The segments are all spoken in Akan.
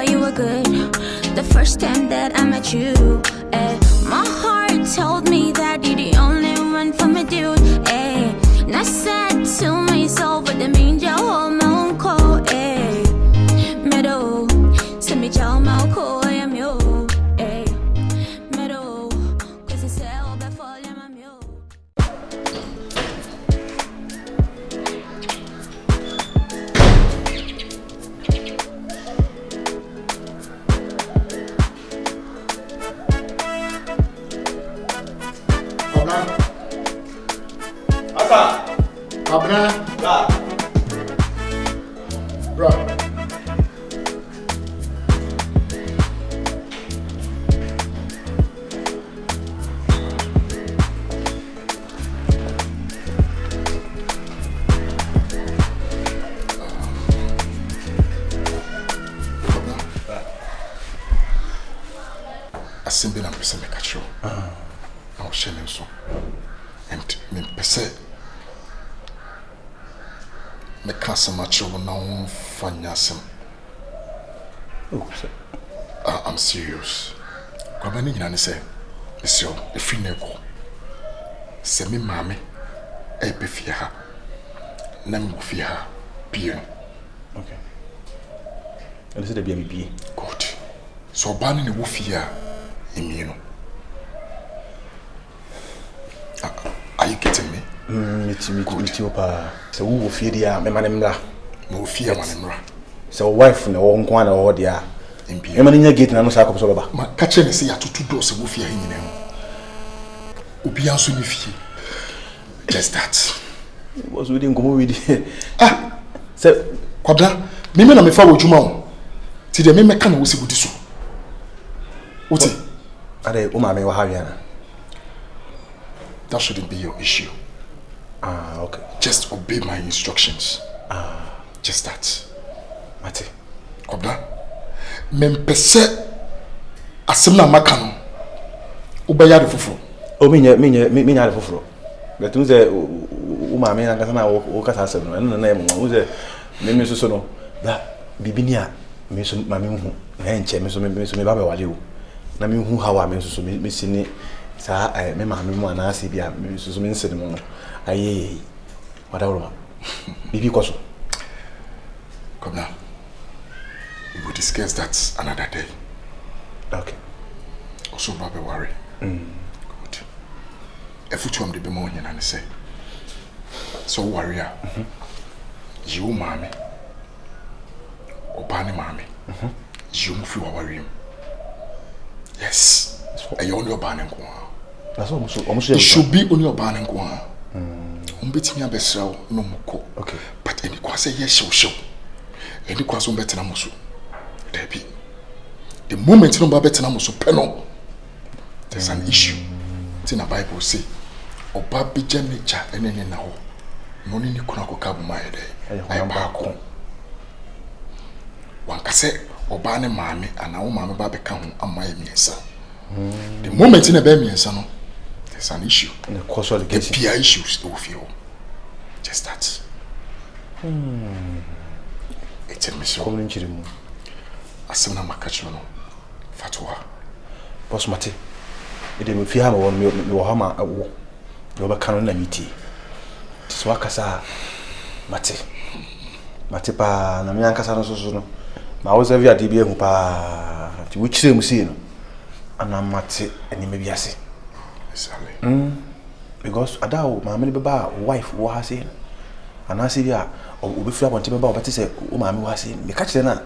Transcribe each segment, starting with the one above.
boy, you were good. The first time that I met you, my heart told me that you're the only one for me, dude. And I said to myself, but the mean you hold my own call, Meadow, send me chow my call, I am you, Meadow, cause it's all before I'm you. Abna. Bro. Assembly and person make a show. I'll share them so. And me person. Me can't much over now. Fanyasem. Oh, sir. I'm serious. Kwabani nyina ne say, Monsieur, the free neko. Se me mame e be fie ha. Na me fie ha. Pie. Okay. And say the BMB. Good. So bani ne wo fie a emi no. Are you getting me? Me opa. So wo fie dia me manemra. No fie manemra. So wife na wo nko na wo dia. E manya gate na no sa akopso baba. Ma ka che me say atutu do se wo fie ha nyina ho. Obi anso ni fie. Just that. Was we didn't go with So kwabda me na me fa wo djuma ho. Ti de me meka na wo se gudi so. Oti. Ade o ma me wa ha wiana. That shouldn't be your issue. Okay. Just obey my instructions. Just that. Mate. Kobla. Mempese asemna maka no. Ubaya de fufuro. O minya de fufuro. But you say o ma me na kasa na o kasa asem no. Na e mo. O say me so no. Da bibinia me so ma me hu. Na enche me so me ba be wale o. Na me hu hawa me so me sini sa me ma me mu anase bia me so me nsene mo. Aye. Whatever. Bibi koso. Come now. We will discuss that another day. Okay. Also, Baba worry. Good. If you tell me the morning and say, so warrior, you mommy, or Barney mommy, you move your worry. Yes. And you on your Barney. That's almost it should be on your Barney. Umbeti besraw no moko. Okay. But any kwase ye show. Any kwase umbeti na musu. Debi. The moment no beti na musu peno. There's an issue. It's in the Bible say, Oba bija nature enene na ho. No ni kuna kokabu maede. Ayo baako. Wankase oba ne maame ana wo maame ba beka ho amaye miensa. The moment in a be miensa no, there's an issue. The causal allegation. The peer issues do feel. Just that. It's a mission. Come in chirimu. Asana makacho no. Fatwa. Boss mate. Ede me fia ma won me wo ha ma awo. Me oba kan na miti. So akasa mate. Mate pa na me ankasa no so no. Ma wo serve ade bi ehu pa. Ti wo chire mu si no. Ana mate eni me biase. Exactly. Because adawo maame ne beba wife wo ha se. Ana se bia obefura bonte beba obate se wo maame wo ha se. Me ka kire na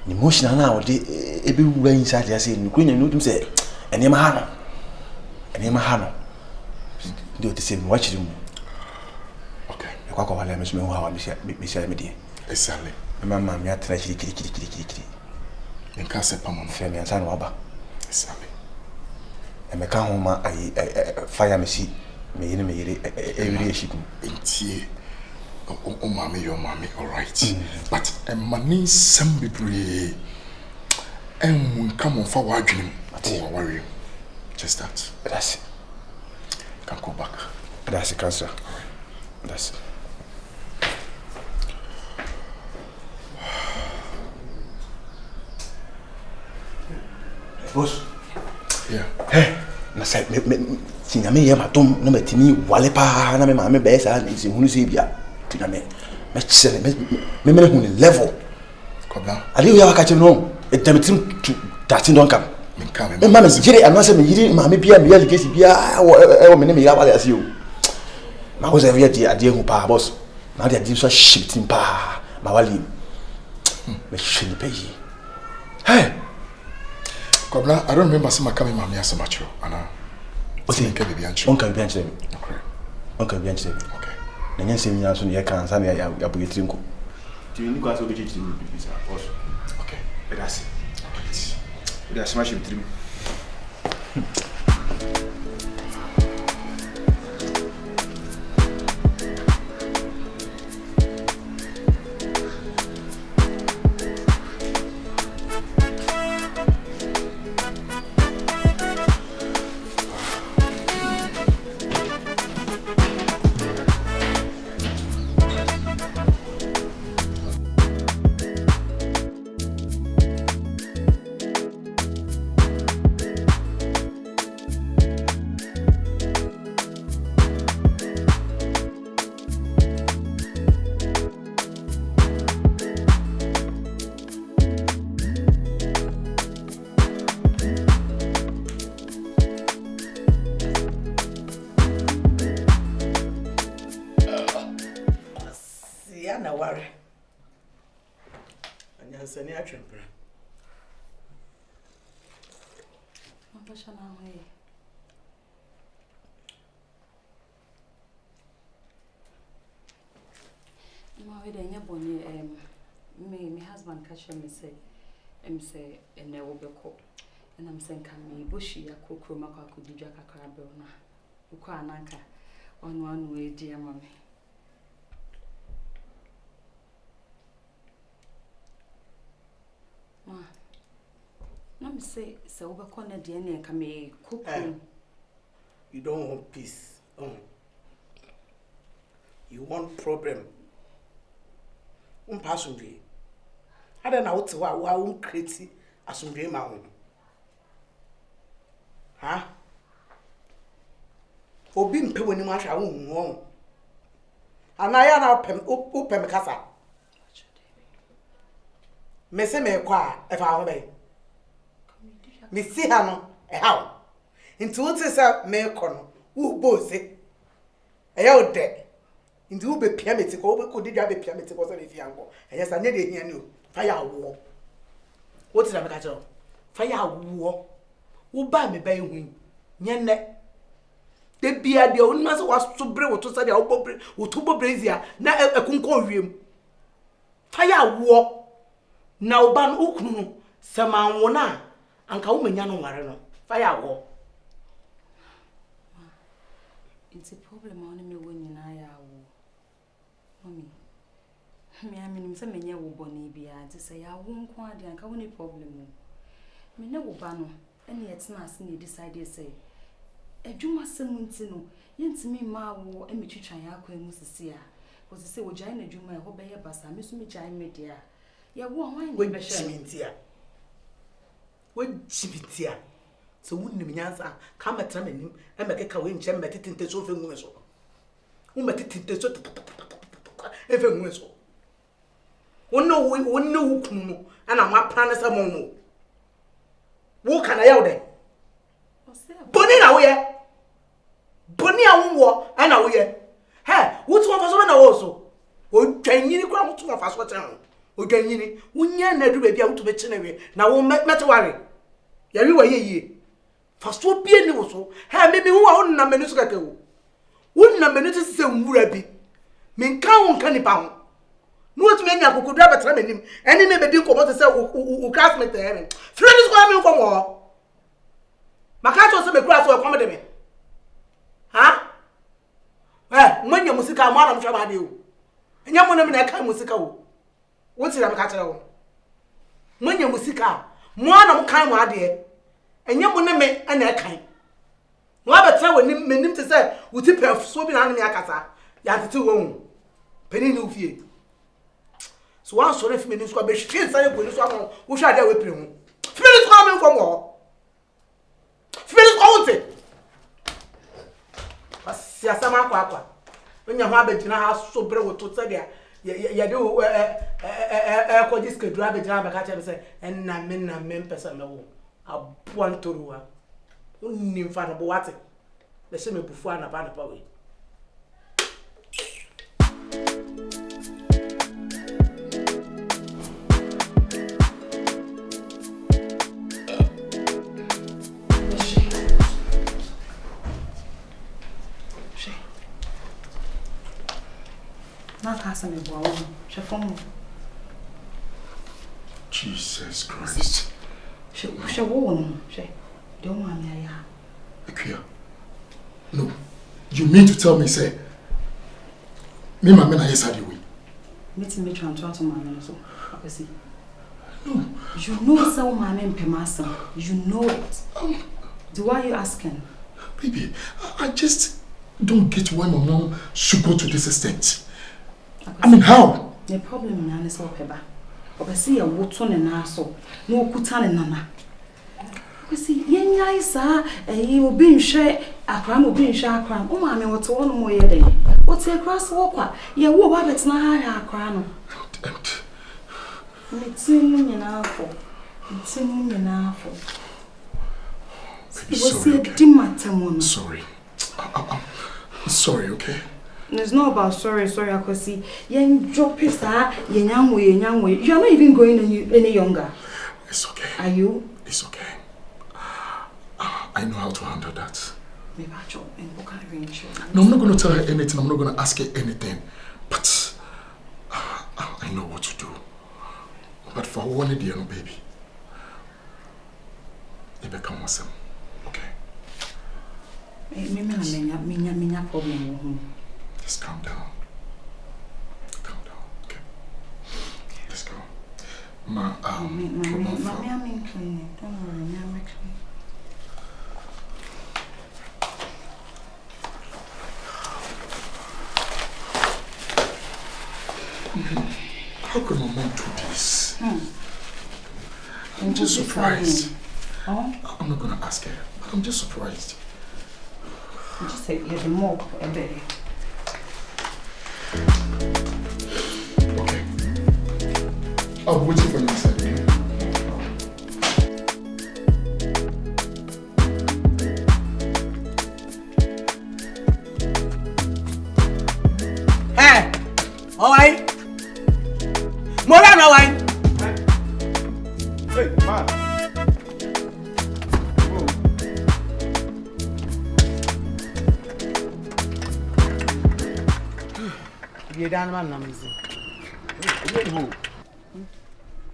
ni emotional na wo de ebe wura inside ya se ni kunya ni udum se eni ma ha no. Eni ma ha no. Ndi o te se mi wa chire mu. Okay. E kwa kwa wale me so me ho ha wa me sia me die. Exactly. Mama me atra kiri. In case pamon. Fe me ansa no aba. Exactly. E me ka ho ma fire me si me yire every shikum. Entie. O mama your mommy all right. But a money some bebre. And come on for wadwin. Oh worry. Just that. That's it. Can go back. That's it, cancer. That's it. Boss. Yeah. Hey, na say me sinyame ye matom na matimi wale pa na me ma me be sa nsi hunu se bia. Tina me chere me hunu level. Kobla. Ali ya waka chem no. E damitim datin don kam. Me kam. Me ma me jire anase me yiri ma me bia me ya ligesi bia e me ne me ya wale ase o. Ma ko se via di ade hu pa boss. Na de ade so shifting pa ma wale. Me shini pe yi. Hey. Kobla, I don't remember some coming mammy as much. Anna. What's in Kevin Bianchi? Uncle Bianchi. Okay. Uncle Bianchi. Okay. Na nyense mi aso ne kan sa na ya bugeti nko. Ti ni kwa so be chichi ni bisa. Okay. Bernice. Alright. We are smashing trim. My husband catch me say and there will be cook. And I'm saying, can me bushy a cook room a could do jack a crabona. Ukananka on one way, dear mommy. No, me say, so over corner DNA can me cook room. You don't want peace. You want problem. Passionate. I don't know what crazy as some dream out. Huh? Obin pay when you mash a woman. And I am open casa. Messy me qua if I obey. Miss Hano, a how? Into what is a mere corner, who both say, a old day. Into who be pyramid over could did have a pyramid was a young. And yes, I nearly hear you. Fire war. What did I catch up? Fire war. Who buy me by wing? Yenne. The beer, the old master was to bring to study our pobre, or two brazier, now a concorium. Fire war. Now ban ukunu, Sama wona, and Kauman Warano. Fire war. It's a problem on me when I are. Mommy, I mean, some men will bonny be to say, I won't quite and come any problem. Me no bano, and yet snass and decided say, a Juma Simonino, yen to me ma war and me try Mrs. Sia, was to say, well, Jina Juma, obey a bassa, Miss me Jine media. Ya won't win Chimintia. What Chimintia? So wouldn't me answer, come at time and make a cowing chamber titting the sofa muso. Who met it in the sofa. Even whistle. One no, one no, and I'm not planning some more. What can I yell there? Bonnie, now, yeah. Bonnie, I won't and I will. Hey, what's one for someone also? Oh, can you come to a fast water? Oh, can you? When you're not to be able to be anyway, now won't make matter worry. You were ye. Fast would be any also. Hey, maybe who are on a minute ago. Wouldn't a minute say, Murabi. Min kan kan ni pa ho no otu enya kokodu abetara manim eni me bedi nkomo se u classmate here friend is going from wo maka to se me kura so come de me ha mwanya musika mo ana mhwa ba de o enya mo na me na kan musika o wo ti na me ka kire wo mwanya musika mo ana mo kan mo ade enya mo na me ana kan wo abetara wanim manim te se wuti pef so bi na me akasa ya tete wo Penny no fear. So one sorry for me, be shit, say, when you saw, who shall I whip him? Finish coming from war. siasa ma kwa onya ho abegina ha so bre woto se dia ye de ko diske dura abegina ba ka che se enna me mpesa me wo aboa ntoruwa onni mfa no bo wate le se me bufu ana pa we Jesus Christ. Akyere. No. You mean to tell me, say, me my men are yesterday way? Me transfer to my men so. Obviously. No. You know so my men pemasa. You know it. Why are you asking? Baby, I just don't get why my mom should go to this extent. I mean, how? The problem now is all peba. Obviously, a water and aso. No kutan and nana. Obviously, yenya isa. You will be in share. A crime will be in share crime. Oh, mammy, what's one more day? What's a cross walker? You will have it now. A crown. It's in enough. It's in enough. Sorry. I'm sorry, okay? It's not about sorry, I could see. You drop it, you young way. You're not even going any younger. It's okay. Are you? It's okay. I know how to handle that. Maybe I drop and what kind of insurance? No, I'm not going to tell her anything. I'm not going to ask her anything. But I know what to do. But for one day, no baby. It become awesome. Okay? Me problem. Just calm down. Calm down, okay? Let's go. Ma, Mommy, I'm in clinic. Don't worry, I'm actually. How could my mom do this? I'm just surprised. Oh? I'm not gonna ask her, but I'm just surprised. You just say you're the mob a bit. Okay. I'll be waiting for you inside. Hey! Alright? Mola no wine. Hey, man. You done man namzi.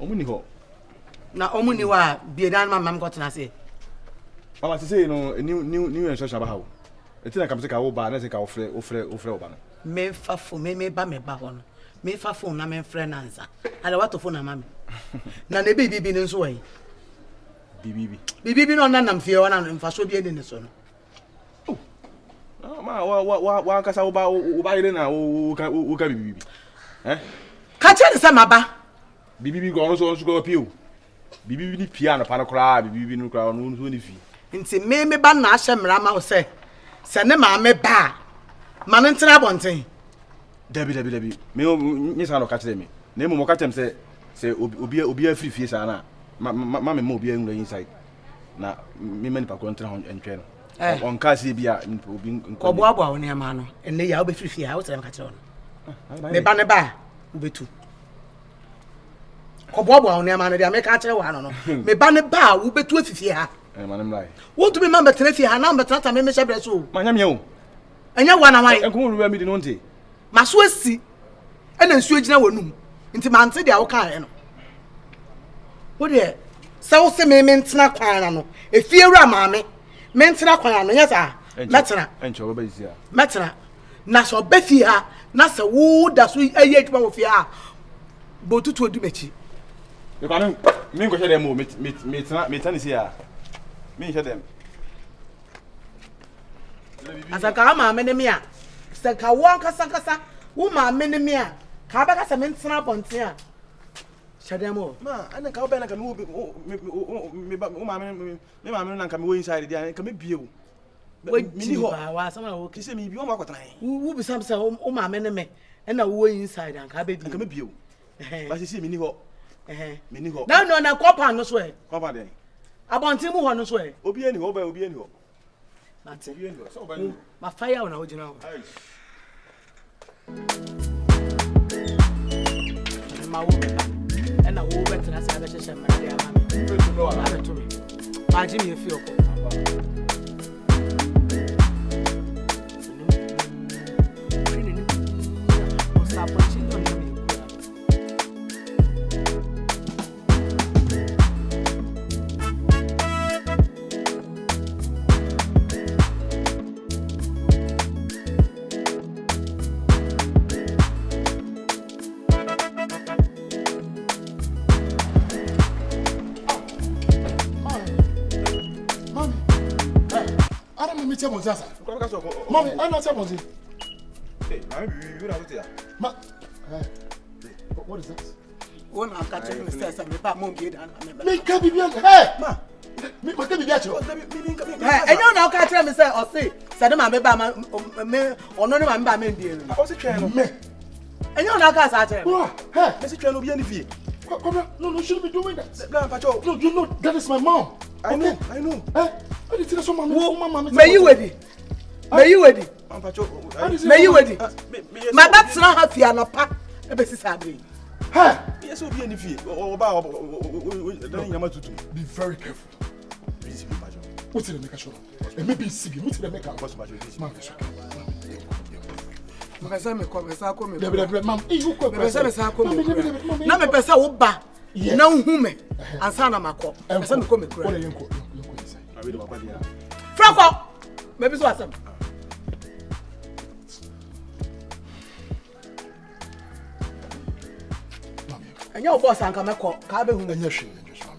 Omuni ho. Na omuni wa be done man mam got na say. Mama say no new instruction about how. Etina kam say ka wo ba na say ka ofre oba no. Me fa fo me ba ho no. Me fa phone na me friend answer. Ala what phone na mama. Na ne bibi ni nso wai. Bibi no na nam fie wana mfa so bi eni so no. Ma wa kasa wo ba ire na wo ka bibi. Eh? Ka che se maba. Bibi go so go pio. Bibi ni pia na pa na kra bibi ni kra no so ni fi. Nti me ba na ahye mra ma wo se ne ma me ba. Ma ne ntra bonten. Dabi. Me ni sa no ka kire me. Na mo ka tem se obi afiri fie sa na. Ma me mo obi anwura inside. Na me mani pa ko ntra ho entwe no. On ka se bia obi ko boabo wo ne ma no. Enne ya obefiri fie ha wo tere ka kire no. Me ba ne ba obetu. Ko boabo wo ne ma no dia me ka kire wa no no. Me ba ne ba wo betu afifie ha. Ma ne mlai. Wo to be ma betere fie ha na betere ta me me hye bre so. Ma nyame o. Enya wa na wan. Enko mo ruwa mi di no nte. Maso asi ena nsuo gina wanum nti mante dia wo kan no wo de se wo se me ntena kwan na no efie wura maame me ntena kwan no yesa metena encho baba isia metena na so befi ha na se wo da so ayi adwuma wo fie ha botutu odu mechi e kwanu mi nko hye dem o me tani sia mi hye dem asaka maame ne me a saka won kasa wo maame ne me a ka ba kasa me ntena ponte a shademo ma ana ka oba na ka me maame na ka me wo inside dia ka me bie o Mini ho. Some are okay. Say me bi o ma kwatran. Who be some say o ma me ne me. And na wo inside and ka be bi. Ka me bio. Ba say mini ho. Mini ho. No na compound no so e. Compound dey. Abontin mu ho no so e. Obi ani ho ba obi ani ho. That's Obi ani ho. So ba ni. Ma fire na ho gina ho. Ma wo be ba. And na wo be tena say be hye ma dey ama me. To me. Ma ji me fi okọ. Mommy, I'm not saying Hey, you know what? what is that? One I catch me say some pa mom be dan. Me can be bien. Hey, ma. Me can be bien. Hey, you now catch me say or say the man be ba me ono ne man ba me ndie no. O se twen no. Me. And you now catch that. Hey, me se twen no bi ani fie. No, you shouldn't be doing that. Bla pacho. No, you know that is my mom. I know. Hey, what did you say mama? May you ready? May you ready? May you ready? My back's not happy and a pack. E be sisabre. Hey, yes obi ani fie. O ba dan yama tutu. Be very careful. Busy be pacho. What's the make sure? And maybe CB, what's the make up? Boss pacho. Mom, it's okay. Mama me come me. Mom, you come. Na me pesa wo ba. Na hu me. Ansa na makọ. Pesa me come me kura. What are you go? I read about dia. Franco. Maybe so asem. And your boss and come call. Ka be hu me. Anya hwe, just mom.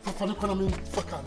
For the economy, fuck out.